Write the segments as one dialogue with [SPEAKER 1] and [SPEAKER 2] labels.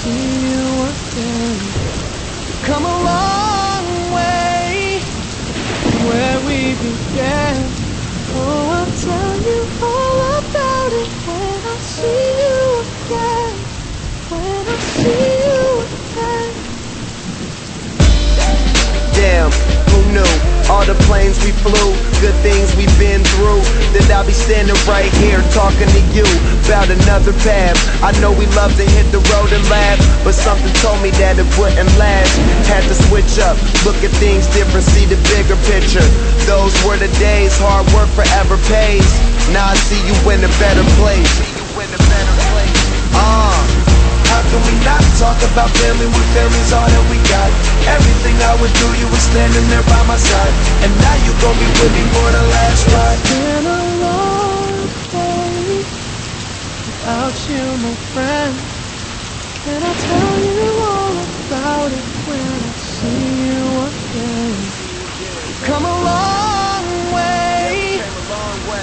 [SPEAKER 1] see you again. Come a long way from where we began. Oh, I'll tell you all about it when I see you again. When I see you again.
[SPEAKER 2] Damn, who knew? All the planes we flew, good things we've been through, that I'll be standing right here talking to you about another path. I know we love to hit the road and laugh, but something told me that it wouldn't last. Had to switch up, look at things different, see the bigger picture. Those were the days, hard work forever pays. Now I see you in a better place. How can we not talk about family when family's all that we got? Everything I would do, you were standing there by my side, and now you gon' be with me for the last ride.
[SPEAKER 1] It's been a long day without you, my friend, and I'll tell you all about it when I see you again. Come a long way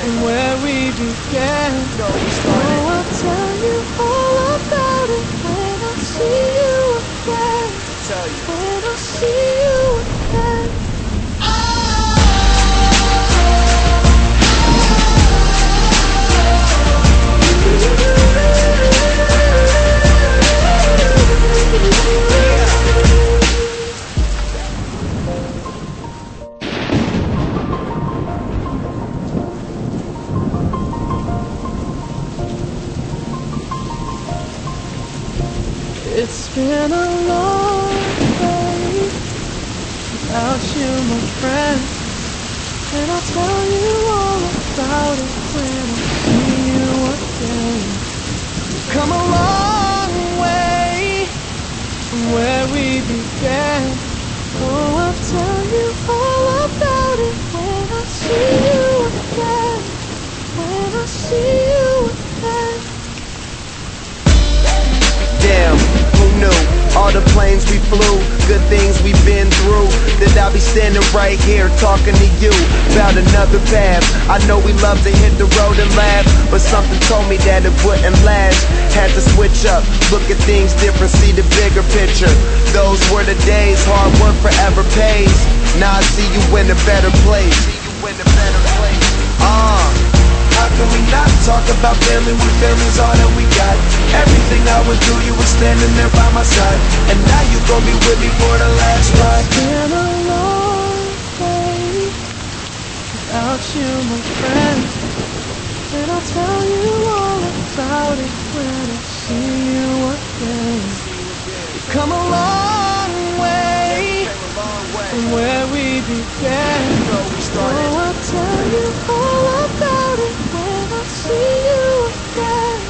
[SPEAKER 1] from where we began. Oh, I'll tell you all about it when I see you again. When I see you again. It's been a long day without you, my friend, and I'll tell you all about it when I see you again. Come a long way from where we began. Oh, I'll tell you all about it when I see you again. When I see you again.
[SPEAKER 2] Damn, who knew? All the planes we flew, good things we've been through, that I'll be standing right here talking to you about another path. I know we love to hit the road and laugh, but something told me that it wouldn't last. Had to switch up, look at things different, see the bigger picture. Those were the days, hard work forever pays. Now I see you in a better place. How can we not talk about family when family's all that we got? Everything I would do, you were standing there by my side, and now you gon' be with me for the last ride.
[SPEAKER 1] It's been a long day without you, my friend, and I'll tell you all about it when I see you again. We've come a long way from where we began. Oh, I'll tell you all about it when I see you again.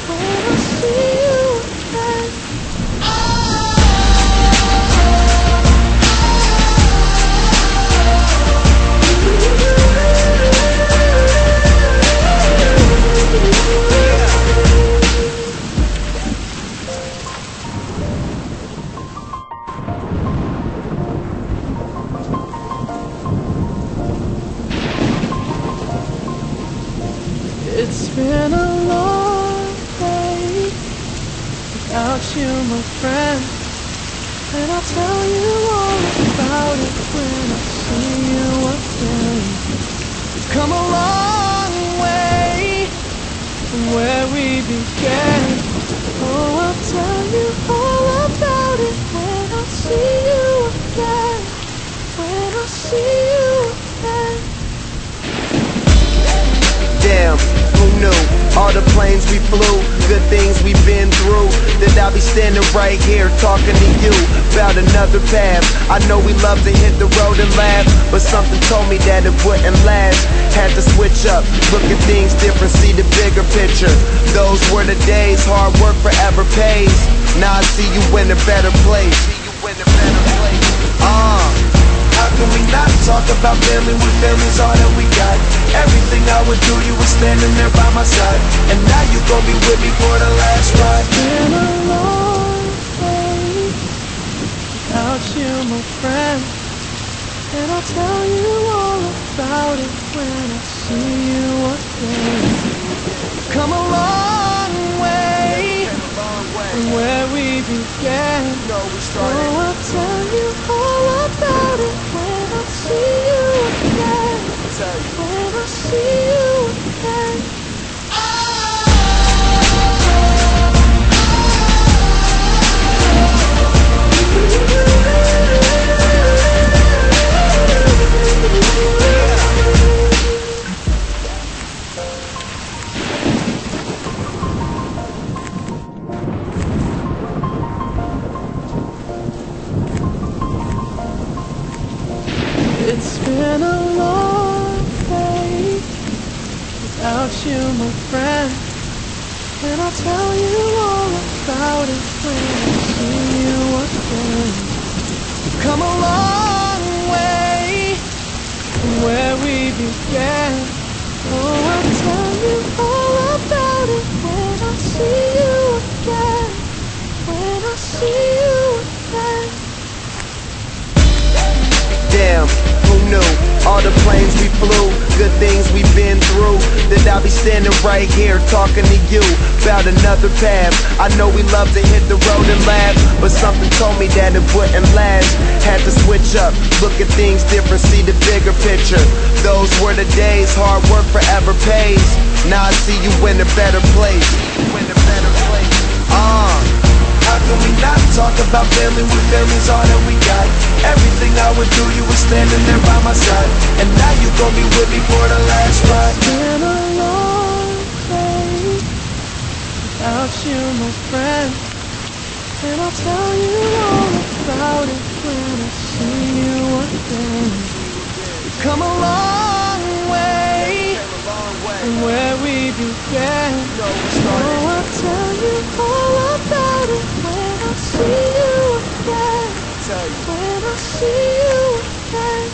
[SPEAKER 1] When I see you again. It's been a long day without you, my friend, and I'll tell you all about it when I see you again. We've come a long way from where we began. Oh, I'll tell you all about it when I see you again. When I see you again.
[SPEAKER 2] Damn, who knew? All the planes we flew, good things we've been through, that I'll be standing right here talking to you about another path. I know we love to hit the road and laugh, but something told me that it wouldn't last. Had to switch up, look at things different, see the bigger picture. Those were the days, hard work forever pays. Now I see you in a better place. How can we not talk about family when family's all that we got? Everything I would do, you were standing there by my side, and now you gon' be with me for the last ride.
[SPEAKER 1] It's been a long day without you, my friend, and I'll tell you all about it when I see you again. Come a long way from where we began.
[SPEAKER 2] No, we started.
[SPEAKER 1] Oh, I'll tell you all about it when I see you again. When I see you again. It's been a long day without you, my friend, and I'll tell you all about it when I see you again. We've come a long way from where we began. Oh, I'll tell you all about it when I see you again. When I see you again.
[SPEAKER 2] Damn, who knew? All the planes we flew, good things we've been through, that I'll be standing right here talking to you about another path. I know we love to hit the road and laugh, but something told me that it wouldn't last. Had to switch up, look at things different, see the bigger picture. Those were the days, hard work forever pays. Now I see you in a better place. How can we not talk about family when family's all that we got? Everything I would do, you were standing there by my side, and now you gon' be with me for the last ride.
[SPEAKER 1] It's been a long day without you, my friend, and I'll tell you all about it when I see you again. We've come a long way from where we began. Oh, I'll tell you all about it when I see you again. When I see you again.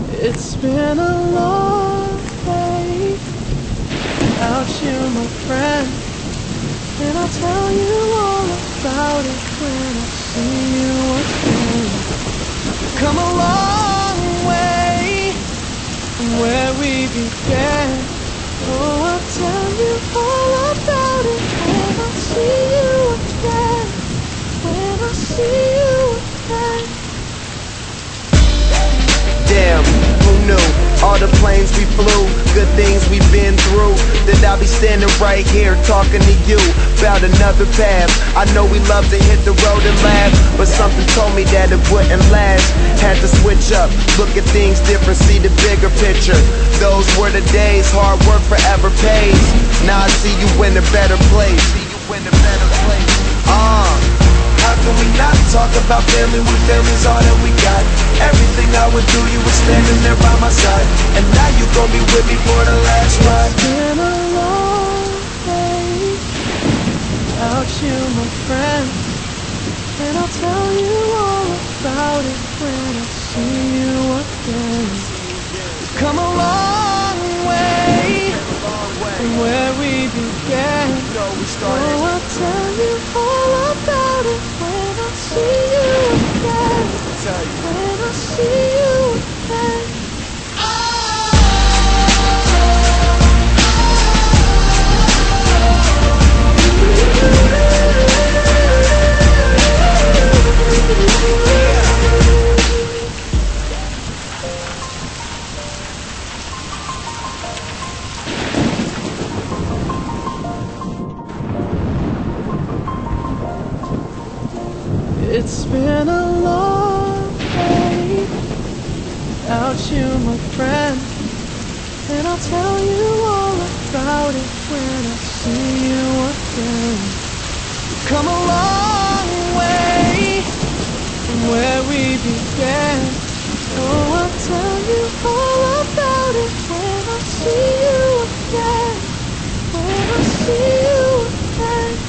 [SPEAKER 1] It's been a long day without you, my friend, and I'll tell you all about it when I see you again. Come a long way from where we began. Oh, I'll tell you all about it when I see you again. When I see you again.
[SPEAKER 2] Damn, who knew? All the planes we flew, good things we've been through, that I'll be standing right here talking to you about another path. I know we love to hit the road and laugh, but something told me that it wouldn't last. Had to switch up, look at things different, see the bigger picture. Those were the days, hard work forever pays. Now I see you in a better place. How can we not talk about family when family's all that we got? Everything I would do, you were standing there by my side, and now you gon' be with me for the last ride.
[SPEAKER 1] It's been a long day without you, my friend, and I'll tell you all about it when I see you again. We've come a long way from where we began. Oh, I'll tell you all about it when I see you again. When I see you again. It's been a long day without you, my friend, and I'll tell you all about it when I see you again. We've come a long way from where we began. Oh, I'll tell you all about it when I see you again. When I see you again.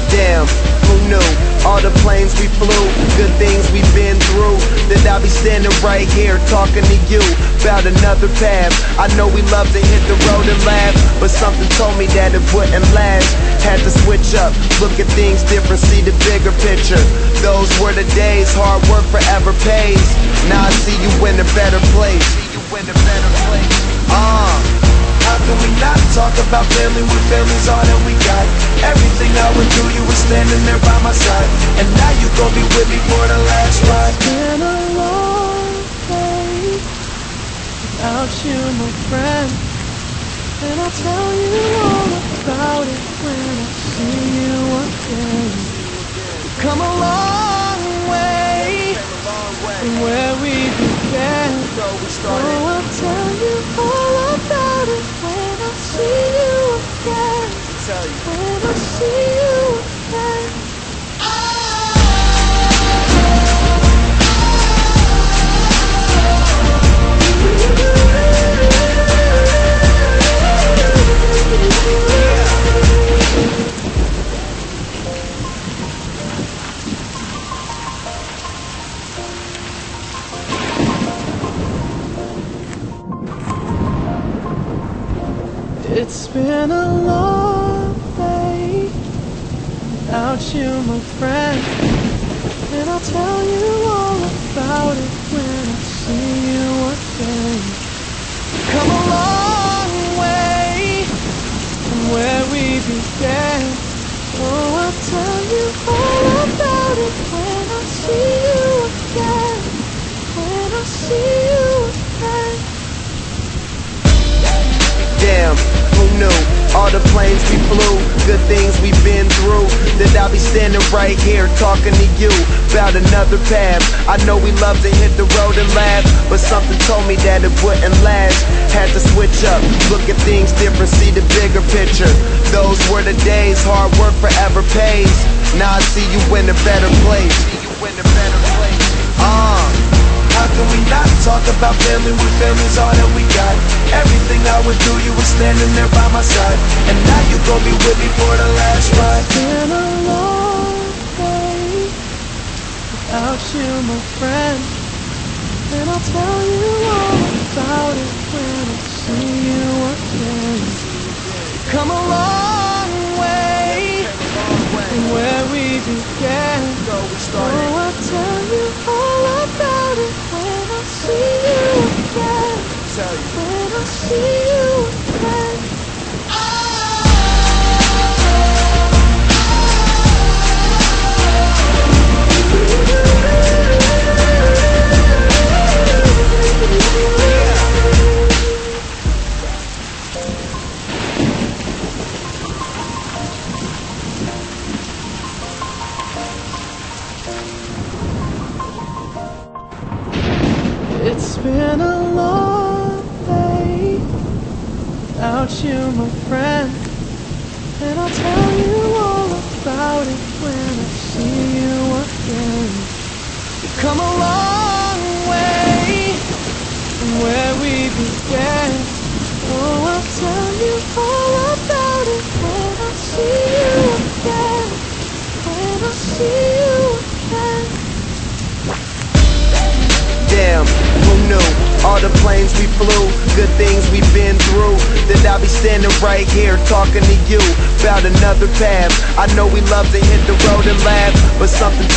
[SPEAKER 2] Damn, who knew? All the planes planes we flew, good things we've been through, that I'll be standing right here talking to you about another path. I know we love to hit the road and laugh, but something told me that it wouldn't last. Had to switch up, look at things different, see the bigger picture. Those were the days, hard work forever pays. Now I see you in a better place. How can we not talk about family when family's all that we got? Everything I went through, you were standing there by my side, and now you gon' be with me for the last ride.
[SPEAKER 1] It's been a long day without you, my friend, and I'll tell you all about it when I see you again. We've come a long way from where we began. Oh, I'll tell you all about it when I see you again. When I see you again. It's been a long day without you, my friend, and I'll tell you all about it when I see you again. Come a long way from where we began. Oh, I'll tell you all about it when I see you again. When I see you again.
[SPEAKER 2] Damn, who knew? All the planes we flew, good things we've been through, that I'll be standing right here talking to you about another path. I know we love to hit the road and laugh, but something told me that it wouldn't last. Had to switch up, look at things different, see the bigger picture. Those were the days, hard work forever pays. Now I see you in a better place. How can we not talk about family when family's all that we got? Everything I went through, you were standing there by my side, and now you gon' be with me for the last ride.
[SPEAKER 1] It's been a long day without you, my friend, and I'll tell you all about it when I see you again. Come a long way from where we began. Oh, I'll tell you all about it when I see you again. When I see you again. It's been a long day without you, my friend, and I'll tell you all about it when I see you again. We've come a long way from where we began. Oh, I'll tell you all about it when I see you again. When I see you again.
[SPEAKER 2] Damn, who knew? All the planes we flew, good things we've been through, that I'll be standing right here talking to you about another path. I know we love to hit the road and laugh, but something